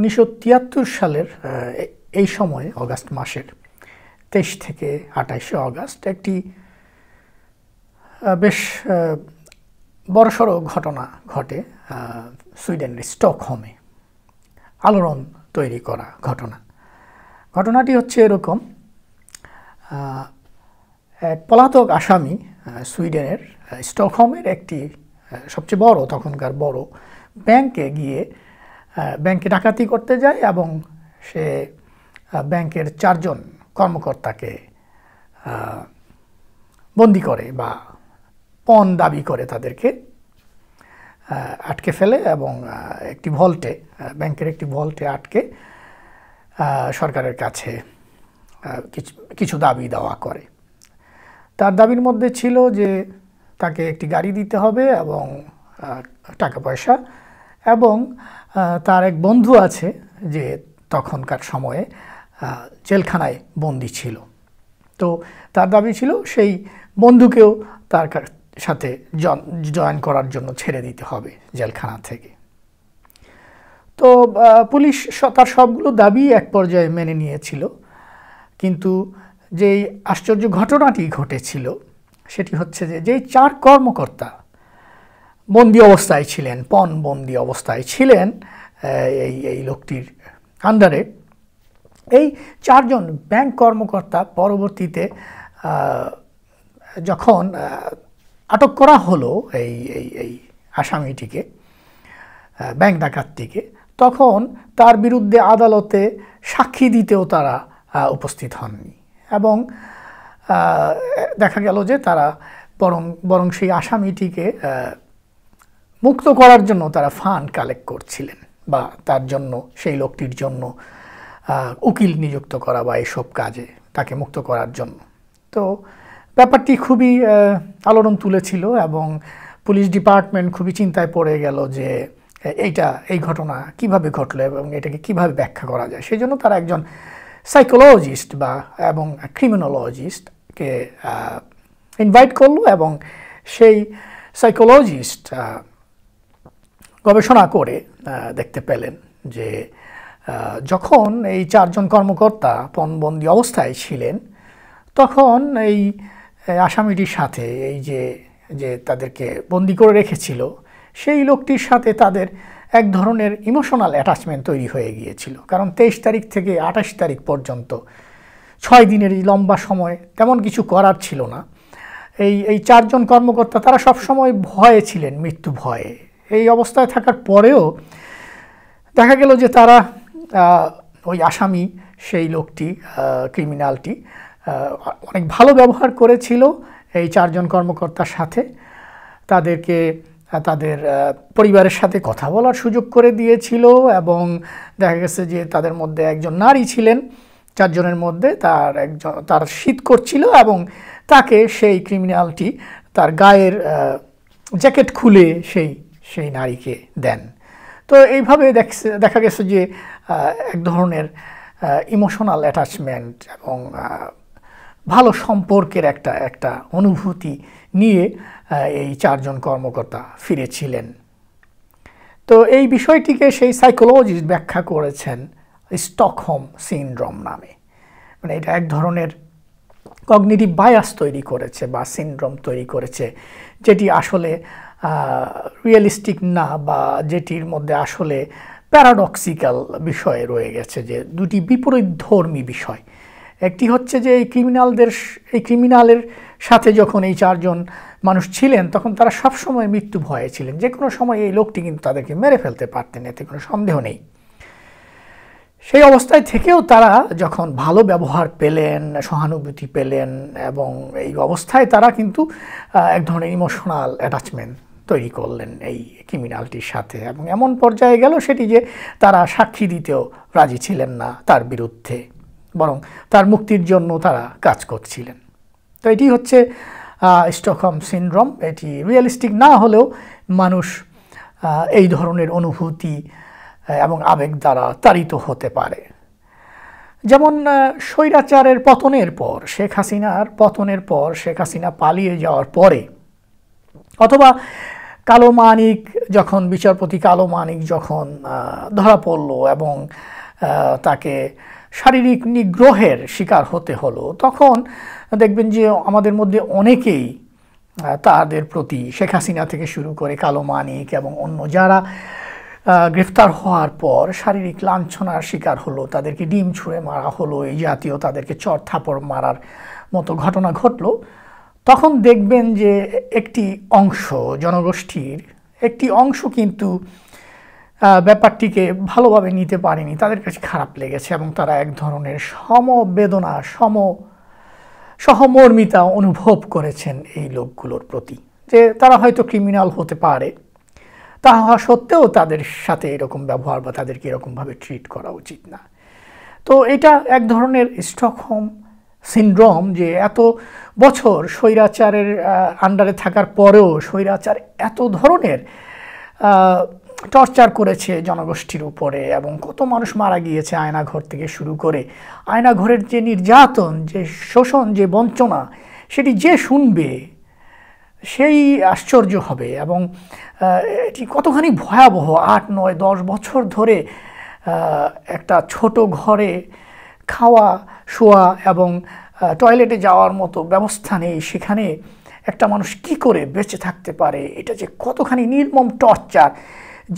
1973 সালের এই সময়ে অগাস্ট মাসের 23 থেকে 28 অগাস্ট একটি বেশ বড়সড় ঘটনা ঘটে সুইডেনের স্টকহোমে। আলোড়ন তৈরি করা ঘটনাটি হচ্ছে এরকম: এক পলাতক আসামি সুইডেনের স্টকহোমের একটি সবচেয়ে বড় তখনকার বড় ব্যাংকে গিয়ে ব্যাংকে ডাকাতি করতে যায় এবং সে ব্যাংকের 4 জন কর্মকর্তাকে বন্দি করে বা পণ দাবি করে তাদেরকে আটকে ফেলে এবং একটি ভল্টে ব্যাংকের একটি ভল্টে আটকে সরকারের কাছে কিছু দাবি দেওয়া করে। তার দাবির মধ্যে ছিল যে তাকে একটি গাড়ি দিতে হবে এবং টাকা পয়সা, এবং তার এক বন্ধু আছে যে তখনকার সময়ে জেলখানায় বন্দি ছিল। তো তার দাবি ছিল সেই বন্ধুকেও তার সাথে জয়েন করার জন্য ছেড়ে দিতে হবে জেলখানা থেকে। তো পুলিশ তার সবগুলো দাবি এক পর্যায়ে মেনে নিয়েছিল, কিন্তু যেই আশ্চর্য ঘটনাটি ঘটেছিল সেটি হচ্ছে যে যেই 4 কর্মকর্তা বন্দি অবস্থায় ছিলেন, বন্দি অবস্থায় ছিলেন এই লোকটির আন্ডারে, এই 4 জন ব্যাংক কর্মকর্তা পরবর্তীতে যখন আটক করা হলো এই আসামিটিকে, ব্যাংক ডাকাতটিকে, তখন তার বিরুদ্ধে আদালতে সাক্ষী দিতেও তারা উপস্থিত হননি এবং দেখা গেল যে তারা বরং সেই আসামিটিকে মুক্ত করার জন্য তারা ফান্ড কালেক্ট করছিলেন বা তার জন্য সেই লোকটির জন্য উকিল নিযুক্ত করা বা এইসব কাজে তাকে মুক্ত করার জন্য। তো ব্যাপারটি খুবই আলোড়ন তুলেছিল এবং পুলিশ ডিপার্টমেন্ট খুবই চিন্তায় পড়ে গেল যে এই ঘটনা কিভাবে ঘটলো এবং এটাকে কিভাবে ব্যাখ্যা করা যায়। সেই জন্য তারা একজন সাইকোলজিস্ট এবং ক্রিমিনোলজিস্টকে ইনভাইট করলো এবং সেই সাইকোলজিস্ট গবেষণা করে দেখতে পেলেন যে যখন এই 4 জন কর্মকর্তা পণবন্দি অবস্থায় ছিলেন তখন এই আসামিটির সাথে এই যে তাদেরকে বন্দি করে রেখেছিল সেই লোকটির সাথে তাদের এক ধরনের ইমোশনাল অ্যাটাচমেন্ট তৈরি হয়ে গিয়েছিল। কারণ 23 তারিখ থেকে 28 তারিখ পর্যন্ত 6 দিনের এই লম্বা সময় তেমন কিছু করার ছিল না। এই 4 জন কর্মকর্তা তারা সবসময় ভয়ে ছিলেন, মৃত্যু ভয়ে। এই অবস্থায় থাকার পরেও দেখা গেল যে তারা ওই আসামি সেই লোকটি ক্রিমিনালটি অনেক ভালো ব্যবহার করেছিল এই 4 জন কর্মকর্তার সাথে। তাদেরকে তাদের পরিবারের সাথে কথা বলার সুযোগ করে দিয়েছিল এবং দেখা গেছে যে তাদের মধ্যে একজন নারী ছিলেন 4 জনের মধ্যে, তার শীত করছিল এবং তাকে সেই ক্রিমিনালটি তার গায়ের জ্যাকেট খুলে সেই নারীকে দেন। তো এইভাবে দেখা গেছে যে এক ধরনের ইমোশনাল অ্যাটাচমেন্ট এবং ভালো সম্পর্কের একটা অনুভূতি নিয়ে এই 4 জন কর্মকর্তা ফিরেছিলেন। তো এই বিষয়টিকে সেই সাইকোলজিস্ট ব্যাখ্যা করেছেন স্টকহোম সিনড্রোম নামে। মানে এটা এক ধরনের কগনিটিভ বায়াস তৈরি করেছে বা সিনড্রোম তৈরি করেছে, যেটি আসলে রিয়েলিস্টিক না বা যেটির মধ্যে আসলে প্যারাডক্সিক্যাল বিষয় রয়ে গেছে, যে দুটি বিপরীতধর্মী বিষয়। একটি হচ্ছে যে এই ক্রিমিনালের সাথে যখন এই 4 জন মানুষ ছিলেন তখন তারা সবসময় মৃত্যু ভয়ে ছিলেন, যে কোনো সময় এই লোকটি কিন্তু তাদেরকে মেরে ফেলতে পারতেন, এতে কোনো সন্দেহ নেই। সেই অবস্থায় থেকেও তারা যখন ভালো ব্যবহার পেলেন, সহানুভূতি পেলেন এবং এই অবস্থায় তারা কিন্তু এক ধরনের ইমোশনাল অ্যাটাচমেন্ট তৈরি করলেন এই ক্রিমিনালটির সাথে এবং এমন পর্যায়ে গেল সেটি যে তারা সাক্ষী দিতেও রাজি ছিলেন না তার বিরুদ্ধে, বরং তার মুক্তির জন্য তারা কাজ করছিলেন। তো এটি হচ্ছে স্টকহোম সিনড্রোম। এটি রিয়েলিস্টিক না হলেও মানুষ এই ধরনের অনুভূতি এবং আবেগ দ্বারা তাড়িত হতে পারে। যেমন স্বৈরাচারের পতনের পর, শেখ হাসিনার পতনের পর, শেখ হাসিনা পালিয়ে যাওয়ার পরে, অথবা কালো মানিক যখন বিচারপতি কালো মানিক যখন ধরা পড়ল এবং তাকে শারীরিক নিগ্রহের শিকার হতে হলো, তখন দেখবেন যে আমাদের মধ্যে অনেকেই তাদের প্রতি, শেখ হাসিনা থেকে শুরু করে কালো মানিক এবং অন্য যারা গ্রেফতার হওয়ার পর শারীরিক লাঞ্ছনার শিকার হলো, তাদেরকে ডিম ছুঁড়ে মারা হলো, এই জাতীয় তাদেরকে চর থাপড় মারার মতো ঘটনা ঘটলো, তখন দেখবেন যে একটি অংশ, জনগোষ্ঠীর একটি অংশ কিন্তু ব্যাপারটিকে ভালোভাবে নিতে পারেনি, তাদের কাছে খারাপ লেগেছে এবং তারা এক ধরনের সমবেদনা, সহমর্মিতা অনুভব করেছেন এই লোকগুলোর প্রতি, যে তারা হয়তো ক্রিমিনাল হতে পারে, তা হওয়া সত্ত্বেও তাদের সাথে এরকম ব্যবহার বা তাদেরকে এরকমভাবে ট্রিট করা উচিত না। তো এটা এক ধরনের স্টকহোম সিনড্রোম, যে এত বছর স্বৈরাচারের আন্ডারে থাকার পরেও স্বৈরাচার এত ধরনের টর্চার করেছে জনগোষ্ঠীর উপরে এবং কত মানুষ মারা গিয়েছে আয়নাঘর থেকে শুরু করে। আয়নাঘরের যে নির্যাতন, যে শোষণ, যে বঞ্চনা, সেটি যে শুনবে সেই আশ্চর্য হবে এবং এটি কতখানি ভয়াবহ। 8, 9, 10 বছর ধরে একটা ছোট ঘরে খাওয়া, শোয়া এবং টয়লেটে যাওয়ার মতো ব্যবস্থা নেই, সেখানে একটা মানুষ কি করে বেঁচে থাকতে পারে? এটা যে কতখানি নির্মম টর্চার,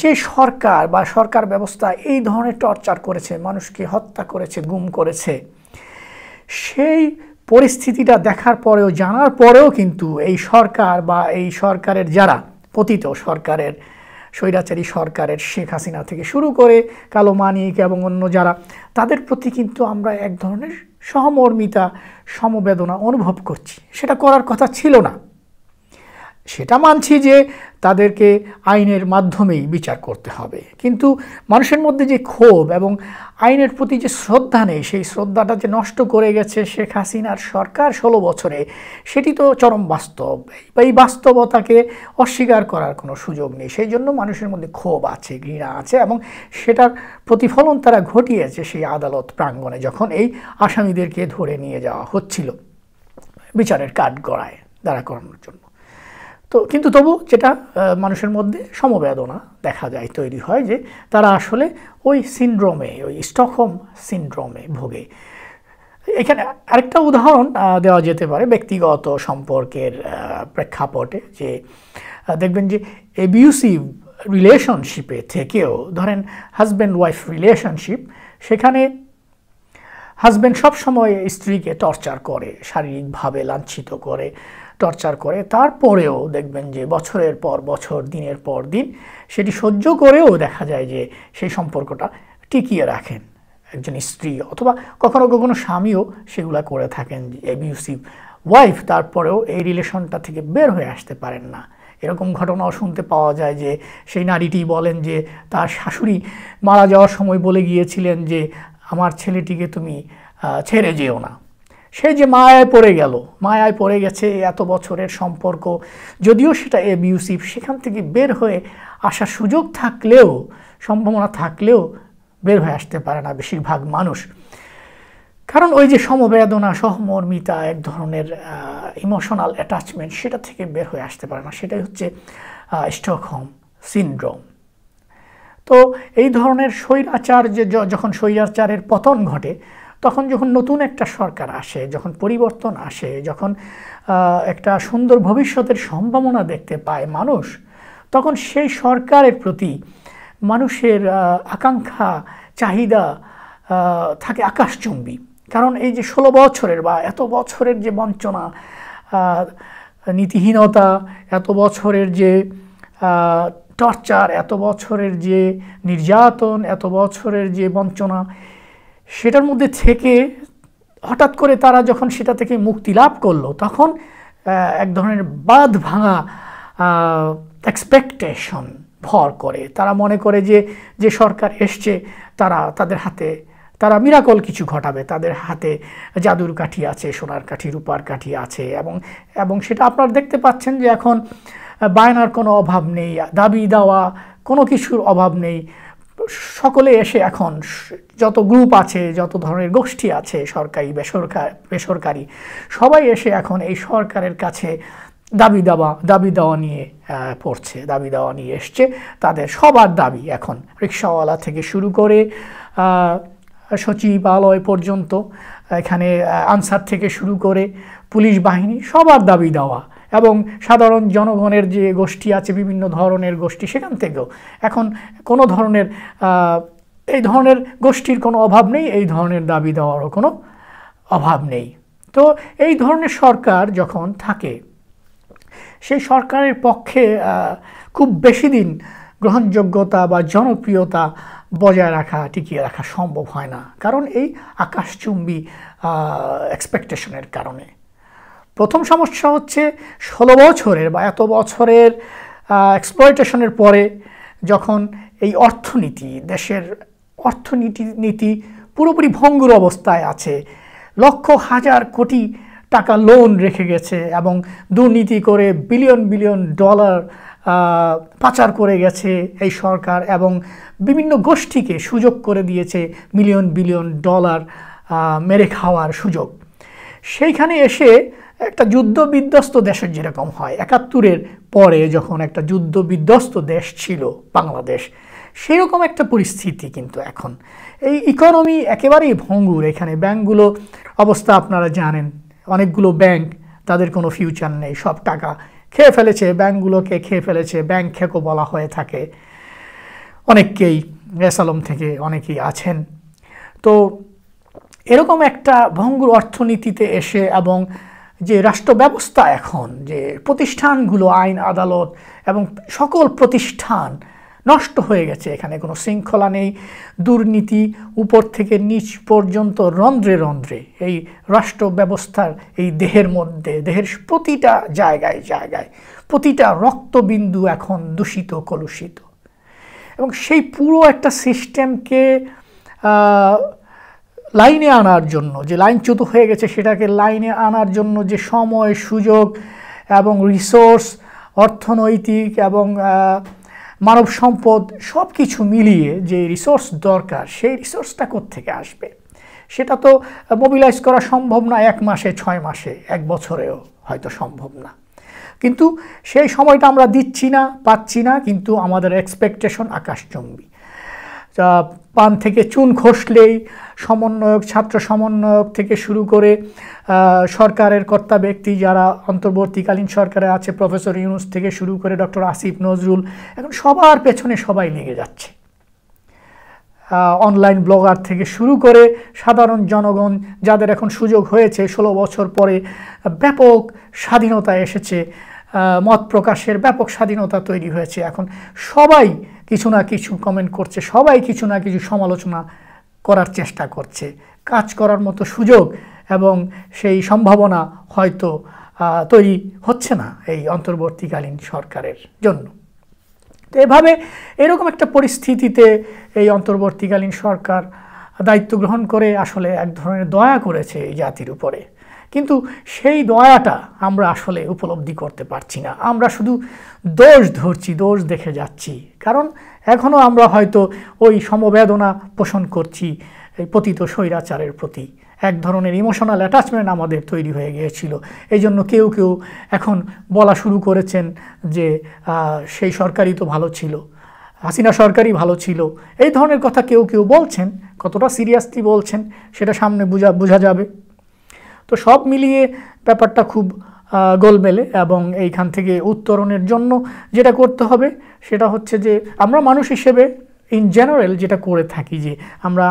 যে সরকার বা সরকার ব্যবস্থা এই ধরনের টর্চার করেছে, মানুষকে হত্যা করেছে, গুম করেছে, সেই পরিস্থিতিটা দেখার পরেও, জানার পরেও কিন্তু এই সরকার বা এই সরকারের যারা পতিত সরকারের, স্বৈরাচারী সরকারের শেখ হাসিনা থেকে শুরু করে কালো মানিক এবং অন্য যারা, তাদের প্রতি কিন্তু আমরা এক ধরনের সহমর্মিতা, সমবেদনা অনুভব করছি। সেটা করার কথা ছিল না, সেটা মানছি যে তাদেরকে আইনের মাধ্যমেই বিচার করতে হবে, কিন্তু মানুষের মধ্যে যে ক্ষোভ এবং আইনের প্রতি যে শ্রদ্ধা নেই, সেই শ্রদ্ধাটা যে নষ্ট করে গেছে শেখ হাসিনার সরকার 16 বছরে, সেটি তো চরম বাস্তব। এই বাস্তবতাকে অস্বীকার করার কোনো সুযোগ নেই। সেই জন্য মানুষের মধ্যে ক্ষোভ আছে, ঘৃণা আছে এবং সেটার প্রতিফলন তারা ঘটিয়েছে সেই আদালত প্রাঙ্গণে, যখন এই আসামিদেরকে ধরে নিয়ে যাওয়া হচ্ছিল বিচারের কাঠগড়ায় দাঁড়া করানোর জন্য। তো কিন্তু তবু যেটা মানুষের মধ্যে সমবেদনা দেখা যায়, তৈরি হয়, যে তারা আসলে ওই সিনড্রোমে, ওই স্টকহোম সিনড্রোমে ভোগে। এখানে আরেকটা উদাহরণ দেওয়া যেতে পারে ব্যক্তিগত সম্পর্কের প্রেক্ষাপটে, যে দেখবেন যে অ্যাবিউসিভ রিলেশনশিপে থেকেও, ধরেন হাজব্যান্ড ওয়াইফ রিলেশনশিপ, সেখানে হাজব্যান্ড সবসময় স্ত্রীকে টর্চার করে, শারীরিকভাবে লাঞ্ছিত করে, টর্চার করে, তারপরেও দেখবেন যে বছরের পর বছর, দিনের পর দিন সেটি সহ্য করেও দেখা যায় যে সেই সম্পর্কটা টিকিয়ে রাখেন একজন স্ত্রী, অথবা কখনো কখনো স্বামীও সেগুলা করে থাকেন, অ্যাবিউসিভ ওয়াইফ, তারপরেও এই রিলেশনটা থেকে বের হয়ে আসতে পারেন না। এরকম ঘটনাও শুনতে পাওয়া যায় যে সেই নারীটি বলেন যে তার শাশুড়ি মারা যাওয়ার সময় বলে গিয়েছিলেন যে আমার ছেলেটিকে তুমি ছেড়ে যেও না। সে যে মায়ায় পড়ে গেছে, এত বছরের সম্পর্ক, যদিও সেটা অ্যাবিউসিভ, সেখান থেকে বের হয়ে আসার সুযোগ থাকলেও, সম্ভাবনা থাকলেও বের হয়ে আসতে পারে না বেশিরভাগ মানুষ। কারণ ওই যে সমবেদনা, সহমর্মিতা, এক ধরনের ইমোশনাল অ্যাটাচমেন্ট, সেটা থেকে বের হয়ে আসতে পারে না। সেটাই হচ্ছে স্টকহোম সিনড্রোম। তো এই ধরনের স্বৈরাচার, যে যখন স্বৈরাচারের পতন ঘটে, তখন যখন নতুন একটা সরকার আসে, যখন পরিবর্তন আসে, যখন একটা সুন্দর ভবিষ্যতের সম্ভাবনা দেখতে পায় মানুষ, তখন সেই সরকারের প্রতি মানুষের আকাঙ্ক্ষা, চাহিদা থাকে আকাশচুম্বী। কারণ এই যে 16 বছরের বা এত বছরের যে বঞ্চনা, নীতিহীনতা, এত বছরের যে টর্চার, এত বছরের যে নির্যাতন, এত বছরের যে বঞ্চনা, সেটার মধ্যে থেকে হঠাৎ করে তারা যখন সেটা থেকে মুক্তি লাভ করলো, তখন এক ধরনের বাঁধ ভাঙা এক্সপেকটেশন ভর করে। তারা মনে করে যে সরকার এসছে, তাদের হাতে তারা মিরাকল কিছু ঘটাবে, তাদের হাতে জাদুর কাঠি আছে, সোনার কাঠি, রূপার কাঠি আছে, এবং সেটা আপনারা দেখতে পাচ্ছেন যে এখন বায়নার কোনো অভাব নেই, দাবি দেওয়া কোনো কিছুর অভাব নেই। সকলে এসে এখন, যত গ্রুপ আছে, যত ধরনের গোষ্ঠী আছে, সরকারি বেসরকারি, সবাই এসে এখন এই সরকারের কাছে দাবি দেওয়া নিয়ে পড়ছে, দাবি দেওয়া নিয়ে এসছে। তাদের সবার দাবি এখন, রিক্সাওয়ালা থেকে শুরু করে সচিবালয় পর্যন্ত, এখানে আনসার থেকে শুরু করে পুলিশ বাহিনী, সবার দাবি দেওয়া, এবং সাধারণ জনগণের যে গোষ্ঠী আছে, বিভিন্ন ধরনের গোষ্ঠী, সেখান থেকেও এখন কোনো ধরনের এই ধরনের গোষ্ঠীর কোনো অভাব নেই, এই ধরনের দাবি দেওয়ারও কোনো অভাব নেই। তো এই ধরনের সরকার যখন থাকে, সেই সরকারের পক্ষে খুব বেশি দিন গ্রহণযোগ্যতা বা জনপ্রিয়তা বজায় রাখা, টিকিয়ে রাখা সম্ভব হয় না, কারণ এই আকাশচুম্বী এক্সপেকটেশনের কারণে। প্রথম সমস্যা হচ্ছে 16 বছরের বা এত বছরের এক্সপ্লয়টেশনের পরে যখন এই অর্থনীতি, দেশের অর্থনীতি পুরোপুরি ভঙ্গুর অবস্থায় আছে, লক্ষ হাজার কোটি টাকা লোন রেখে গেছে এবং দুর্নীতি করে বিলিয়ন বিলিয়ন ডলার পাচার করে গেছে এই সরকার, এবং বিভিন্ন গোষ্ঠীকে সুযোগ করে দিয়েছে মিলিয়ন বিলিয়ন ডলার মেরে খাওয়ার সুযোগ। সেইখানে এসে একটা যুদ্ধ বিধ্বস্ত দেশের যেরকম হয়, 71-এর পরে যখন একটা যুদ্ধ বিধ্বস্ত দেশ ছিল বাংলাদেশ, সেরকম একটা পরিস্থিতি কিন্তু এখন। এই ইকোনমি একেবারেই ভঙ্গুর। এখানে ব্যাংকগুলো অবস্থা আপনারা জানেন, অনেকগুলো ব্যাংক, তাদের কোনো ফিউচার নেই, সব টাকা খেয়ে ফেলেছে, ব্যাংকগুলোকে খেয়ে ফেলেছে, ব্যাংক খেকো বলা হয়ে থাকে অনেককেই, এসালম থেকে অনেকেই আছেন। তো এরকম একটা ভঙ্গুর অর্থনীতিতে এসে, এবং যে রাষ্ট্র ব্যবস্থা এখন, যে প্রতিষ্ঠানগুলো, আইন আদালত এবং সকল প্রতিষ্ঠান নষ্ট হয়ে গেছে, এখানে কোনো শৃঙ্খলা নেই, দুর্নীতি উপর থেকে নিচ পর্যন্ত রন্ধ্রে রন্ধ্রে এই রাষ্ট্র ব্যবস্থার এই দেহের মধ্যে, দেহের প্রতিটা জায়গায় জায়গায়, প্রতিটা রক্তবিন্দু এখন দূষিত, কলুষিত। এবং সেই পুরো একটা সিস্টেমকে লাইনে আনার জন্য, যে লাইনচ্যুত হয়ে গেছে সেটাকে লাইনে আনার জন্য যে সময়, সুযোগ এবং রিসোর্স, অর্থনৈতিক এবং মানব সম্পদ সব কিছু মিলিয়ে যে রিসোর্স দরকার, সেই রিসোর্সটা কোত্থেকে আসবে? সেটা তো মোবিলাইজ করা সম্ভব না 1 মাসে, 6 মাসে, 1 বছরেও হয়তো সম্ভব না। কিন্তু সেই সময়টা আমরা দিচ্ছি না, পাচ্ছি না, কিন্তু আমাদের এক্সপেকটেশন আকাশচুম্বী। পান থেকে চুন খসলেই সমন্বয়ক, ছাত্র সমন্বয়ক থেকে শুরু করে সরকারের কর্তা ব্যক্তি যারা অন্তর্বর্তীকালীন সরকারে আছে, প্রফেসর ইউনূস থেকে শুরু করে ডক্টর আসিফ নজরুল, এখন সবার পেছনে সবাই লেগে যাচ্ছে। অনলাইন ব্লগার থেকে শুরু করে সাধারণ জনগণ, যাদের এখন সুযোগ হয়েছে 16 বছর পরে, ব্যাপক স্বাধীনতা এসেছে, মত প্রকাশের ব্যাপক স্বাধীনতা তৈরি হয়েছে, এখন সবাই কিছু না কিছু কমেন্ট করছে, সবাই কিছু না কিছু সমালোচনা করার চেষ্টা করছে। কাজ করার মতো সুযোগ এবং সেই সম্ভাবনা হয়তো তৈরি হচ্ছে না এই অন্তর্বর্তীকালীন সরকারের জন্য। তো এভাবে এরকম একটা পরিস্থিতিতে এই অন্তর্বর্তীকালীন সরকার দায়িত্ব গ্রহণ করে আসলে এক ধরনের দয়া করেছে এই জাতির উপরে, কিন্তু সেই দয়াটা আমরা আসলে উপলব্ধি করতে পারছি না। আমরা শুধু দোষ ধরছি, দোষ দেখে যাচ্ছি, কারণ এখনও আমরা হয়তো ওই সমবেদনা পোষণ করছি এই পতিত স্বৈরাচারের প্রতি। এক ধরনের ইমোশনাল অ্যাটাচমেন্ট আমাদের তৈরি হয়ে গিয়েছিল। এই জন্য কেউ কেউ এখন বলা শুরু করেছেন যে সেই সরকারই তো ভালো ছিল, হাসিনা সরকারই ভালো ছিল, এই ধরনের কথা কেউ কেউ বলছেন। কতটা সিরিয়াসলি বলছেন সেটা সামনে বোঝা যাবে। তো সব মিলিয়ে ব্যাপারটা খুব গোলমেলে, এবং এইখান থেকে উত্তরণের জন্য যেটা করতে হবে সেটা হচ্ছে যে আমরা মানুষ হিসেবে ইন জেনারেল যেটা করে থাকি, যে আমরা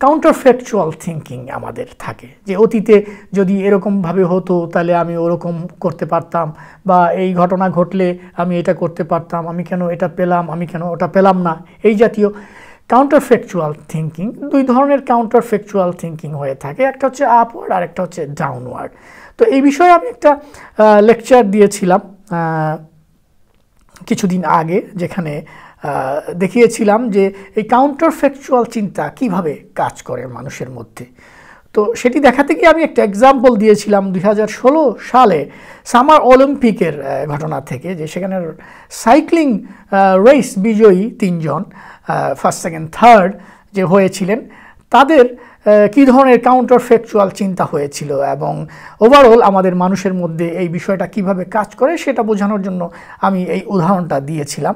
কাউন্টার ফ্যাকচুয়াল থিঙ্কিং আমাদের থাকে, যে অতীতে যদি এরকমভাবে হতো তাহলে আমি ওরকম করতে পারতাম, বা এই ঘটনা ঘটলে আমি এটা করতে পারতাম, আমি কেন এটা পেলাম, আমি কেন ওটা পেলাম না, এই জাতীয় কাউন্টার ফ্যাকচুয়াল থিঙ্কিং। 2 ধরনের কাউন্টার ফ্যাকচুয়াল থিঙ্কিং হয়ে থাকে, একটা হচ্ছে আপওয়ার্ড আর একটা হচ্ছে ডাউনওয়ার্ড। তো এই বিষয়ে আমি একটা লেকচার দিয়েছিলাম কিছুদিন আগে, যেখানে দেখিয়েছিলাম যে এই কাউন্টার ফ্যাকচুয়াল চিন্তা কিভাবে কাজ করে মানুষের মধ্যে। তো সেটি দেখাতে গিয়ে আমি একটা এক্সাম্পল দিয়েছিলাম 2016 সালে সামার অলিম্পিকের ঘটনা থেকে, যে সেখানে সাইক্লিং রেস বিজয়ী 3 জন, ফার্স্ট, সেকেন্ড, থার্ড যে হয়েছিলেন, তাদের কী ধরনের কাউন্টার ফ্যাকচুয়াল চিন্তা হয়েছিল এবং ওভারঅল আমাদের মানুষের মধ্যে এই বিষয়টা কিভাবে কাজ করে সেটা বোঝানোর জন্য আমি এই উদাহরণটা দিয়েছিলাম।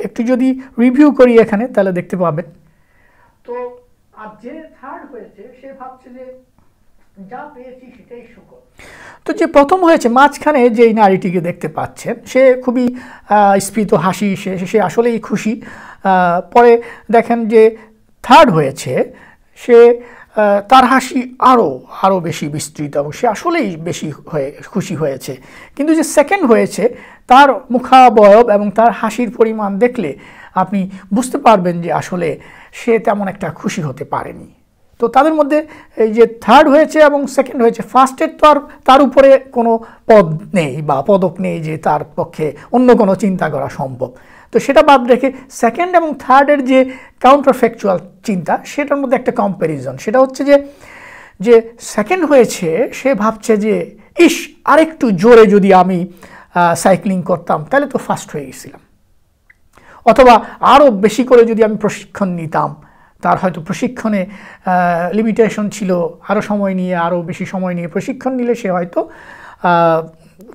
একটু যদি রিভিউ করি এখানে তাহলে দেখতে পাবেন। তো আর যে থার্ড হয়েছে সে ভাবছে যে যা পেয়েছি সেটাই শুকর। তো যে প্রথম হয়েছে মাঝখানে যেই নারীটিকে দেখতে পাচ্ছেন সে খুবই স্ফীত হাসি, সে আসলেই খুশি। পরে দেখেন যে থার্ড হয়েছে সে তার হাসি আরও বেশি বিস্তৃত এবং সে আসলেই বেশি খুশি হয়েছে। কিন্তু যে সেকেন্ড হয়েছে তার মুখাবয়ব এবং তার হাসির পরিমাণ দেখলে আপনি বুঝতে পারবেন যে আসলে সে তেমন একটা খুশি হতে পারেনি। তো তাদের মধ্যে এই যে থার্ড হয়েছে এবং সেকেন্ড হয়েছে, ফার্স্টের তো আর তার উপরে কোনো পদ নেই বা পদক নেই যে তার পক্ষে অন্য কোনো চিন্তা করা সম্ভব। তো সেটা বাদ রেখে সেকেন্ড এবং থার্ডের যে কাউন্টার ফ্যাকচুয়াল চিন্তা সেটার মধ্যে একটা কম্প্যারিজন, সেটা হচ্ছে যে সেকেন্ড হয়েছে সে ভাবছে যে ইস আরেকটু জোরে যদি আমি সাইক্লিং করতাম তাহলে তো ফার্স্ট হয়ে গেছিলাম, অথবা আরও বেশি করে যদি আমি প্রশিক্ষণ নিতাম, তার হয়তো প্রশিক্ষণে লিমিটেশন ছিল, আরও সময় নিয়ে আরও বেশি সময় নিয়ে প্রশিক্ষণ নিলে সে হয়তো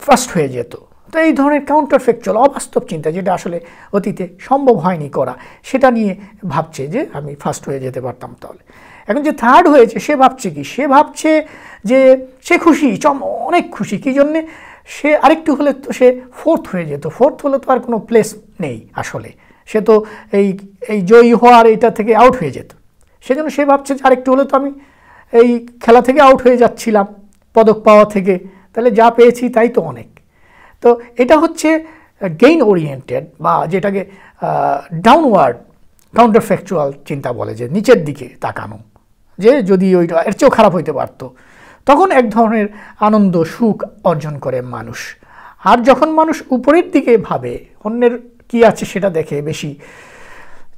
ফার্স্ট হয়ে যেত। তো এই ধরনের কাউন্টার ফ্যাকচুয়াল অবাস্তব চিন্তা যেটা আসলে অতীতে সম্ভব হয়নি করা, সেটা নিয়ে ভাবছে যে আমি ফার্স্ট হয়ে যেতে পারতাম তাহলে। এখন যে থার্ড হয়েছে সে ভাবছে কি, সে ভাবছে যে সে খুশি, অনেক খুশি। কী জন্যে? সে আরেকটু হলে তো সে ফোর্থ হয়ে যেত, ফোর্থ হলে তো আর কোনো প্লেস নেই আসলে, সে তো এই জয়ী হওয়ার এটা থেকে আউট হয়ে যেত। সেজন্য সে ভাবছে যে আরেকটু হলে তো আমি এই খেলা থেকে আউট হয়ে যাচ্ছিলাম পদক পাওয়া থেকে, তাহলে যা পেয়েছি তাই তো অনেক। তো এটা হচ্ছে গেইন ওরিয়েন্টেড বা যেটাকে ডাউনওয়ার্ড কাউন্টার ফ্যাকচুয়াল চিন্তা বলে, যে নিচের দিকে তাকানো, যে যদি ওইটা এর চেয়েও খারাপ হইতে পারতো, তখন এক ধরনের আনন্দ সুখ অর্জন করে মানুষ। আর যখন মানুষ উপরের দিকে ভাবে, অন্যের কি আছে সেটা দেখে বেশি,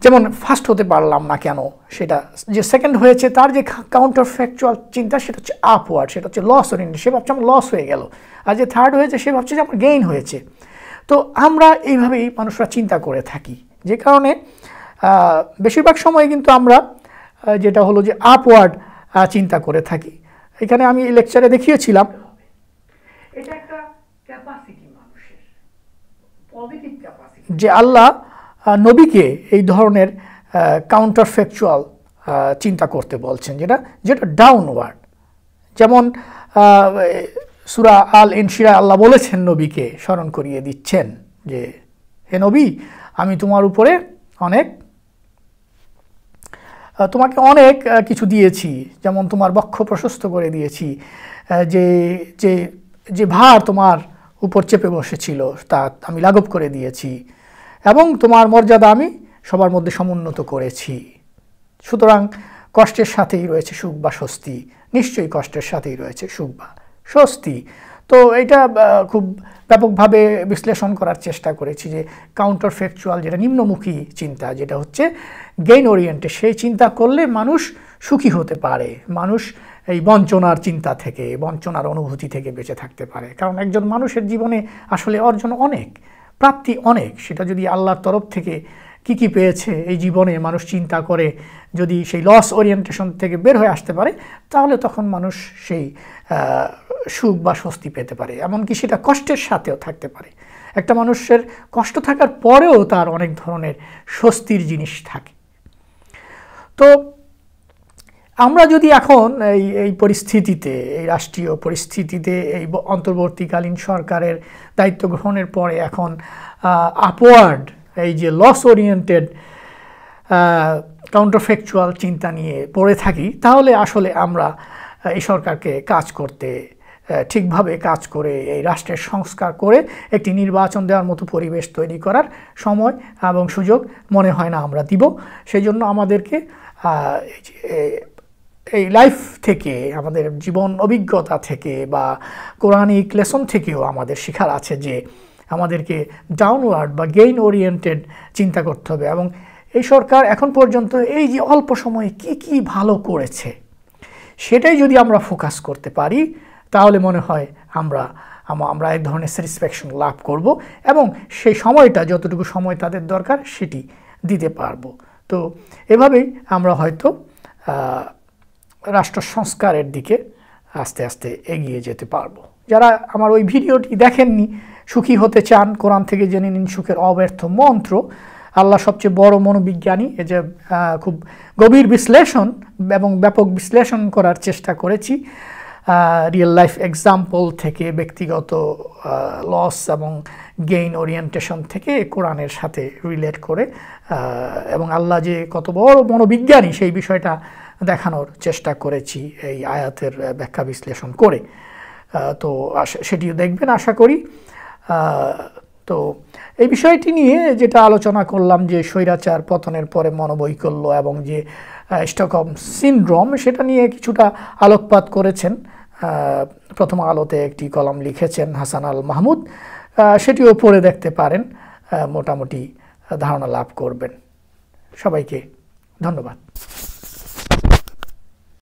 যেমন ফার্স্ট হতে পারলাম না কেন, সেটা যে সেকেন্ড হয়েছে তার যে কাউন্টার ফ্যাকচুয়াল চিন্তা সেটা হচ্ছে আপওয়ার্ড, সেটা হচ্ছে লস ওরিয়েন্টেড, সে ভাবছে আমার লস হয়ে গেল। আর যে থার্ড হয়েছে সে ভাবছে যে আমার গেইন হয়েছে। তো আমরা এইভাবেই মানুষরা চিন্তা করে থাকি, যে কারণে বেশিরভাগ সময় কিন্তু আমরা যেটা হলো যে আপওয়ার্ড চিন্তা করে থাকি। এখানে আমি লেকচারে দেখিয়েছিলাম এটা একটা ক্যাপাসিটি মানুষের, পজিটিভ ক্যাপাসিটি, যে আল্লাহ নবীকে এই ধরনের কাউন্টার ফ্যাকচুয়াল চিন্তা করতে বলছেন, যেটা ডাউনওয়ার্ড। যেমন সূরা আল ইনশিরা আল্লাহ বলেছেন, নবীকে স্মরণ করিয়ে দিচ্ছেন যে হে নবী, আমি তোমাকে অনেক কিছু দিয়েছি, যেমন তোমার বক্ষ প্রশস্ত করে দিয়েছি, যে ভার তোমার উপর চেপে বসেছিল তা আমি লাঘব করে দিয়েছি, এবং তোমার মর্যাদা আমি সবার মধ্যে সমুন্নত করেছি। সুতরাং কষ্টের সাথেই রয়েছে সুখ বা স্বস্তি, নিশ্চয়ই কষ্টের সাথেই রয়েছে সুখ বা স্বস্তি। তো এটা খুব ব্যাপকভাবে বিশ্লেষণ করার চেষ্টা করেছি যে কাউন্টার ফ্যাকচুয়াল যেটা নিম্নমুখী চিন্তা, যেটা হচ্ছে গেইন ওরিয়েন্টেড, সেই চিন্তা করলে মানুষ সুখী হতে পারে, মানুষ এই বঞ্চনার চিন্তা থেকে, বঞ্চনার অনুভূতি থেকে বেঁচে থাকতে পারে। কারণ একজন মানুষের জীবনে আসলে অর্জন অনেক, প্রাপ্তি অনেক, সেটা যদি আল্লাহর তরফ থেকে কি পেয়েছে এই জীবনে মানুষ চিন্তা করে, যদি সেই লস ওরিয়েন্টেশন থেকে বের হয়ে আসতে পারে, তাহলে তখন মানুষ সেই সুখ বা স্বস্তি পেতে পারে। এমনকি সেটা কষ্টের সাথেও থাকতে পারে। একটা মানুষের কষ্ট থাকার পরেও তার অনেক ধরনের স্বস্তির জিনিস থাকে। তো আমরা যদি এখন এই পরিস্থিতিতে, এই রাষ্ট্রীয় পরিস্থিতিতে, এই অন্তর্বর্তীকালীন সরকারের দায়িত্ব গ্রহণের পরে এখন আপওয়ার্ড এই যে লস ওরিয়েন্টেড কাউন্টার ফ্যাকচুয়াল চিন্তা নিয়ে পড়ে থাকি, তাহলে আসলে আমরা এই সরকারকে কাজ করতে, ঠিকভাবে কাজ করে এই রাষ্ট্রের সংস্কার করে একটি নির্বাচন দেওয়ার মতো পরিবেশ তৈরি করার সময় এবং সুযোগ মনে হয় না আমরা দিব। সেই জন্য আমাদেরকে এই লাইফ থেকে, আমাদের জীবন অভিজ্ঞতা থেকে বা কোরআনিক লেসন থেকেও আমাদের শেখার আছে যে আমাদেরকে ডাউনওয়ার্ড বা গেইন ওরিয়েন্টেড চিন্তা করতে হবে। এবং এই সরকার এখন পর্যন্ত এই যে অল্প সময়ে কি ভালো করেছে সেটাই যদি আমরা ফোকাস করতে পারি, তাহলে মনে হয় আমরা এক ধরনের স্যাটিসফ্যাকশন লাভ করব এবং সেই সময়টা, যতটুকু সময় তাদের দরকার সেটি দিতে পারবো। তো এভাবেই আমরা হয়তো রাষ্ট্র সংস্কারের দিকে আস্তে আস্তে এগিয়ে যেতে পারবো। যারা আমার ওই ভিডিওটি দেখেননি, সুখী হতে চান, কোরআন থেকে জেনে নিন সুখের অব্যর্থ মন্ত্র। আল্লাহ সবচেয়ে বড় মনোবিজ্ঞানী, এই যে খুব গভীর বিশ্লেষণ এবং ব্যাপক বিশ্লেষণ করার চেষ্টা করেছি রিয়েল লাইফ এক্সাম্পল থেকে, ব্যক্তিগত লস এবং গেইন ওরিয়েন্টেশন থেকে কোরআনের সাথে রিলেট করে, এবং আল্লাহ যে কত বড় মনোবিজ্ঞানী সেই বিষয়টা দেখানোর চেষ্টা করেছি এই আয়াতের ব্যাখ্যা বিশ্লেষণ করে। তো সেটিও দেখবেন আশা করি। তো এই বিষয়টি নিয়ে যেটা আলোচনা করলাম যে স্বৈরাচার পতনের পরে মনোবৈকল্য এবং যে স্টকহোম সিনড্রোম, সেটা নিয়ে কিছুটা আলোকপাত করেছেন, প্রথম আলোতে একটি কলাম লিখেছেন হাসান আল মাহমুদ, সেটিও পড়ে দেখতে পারেন, মোটামুটি ধারণা লাভ করবেন। সবাইকে ধন্যবাদ।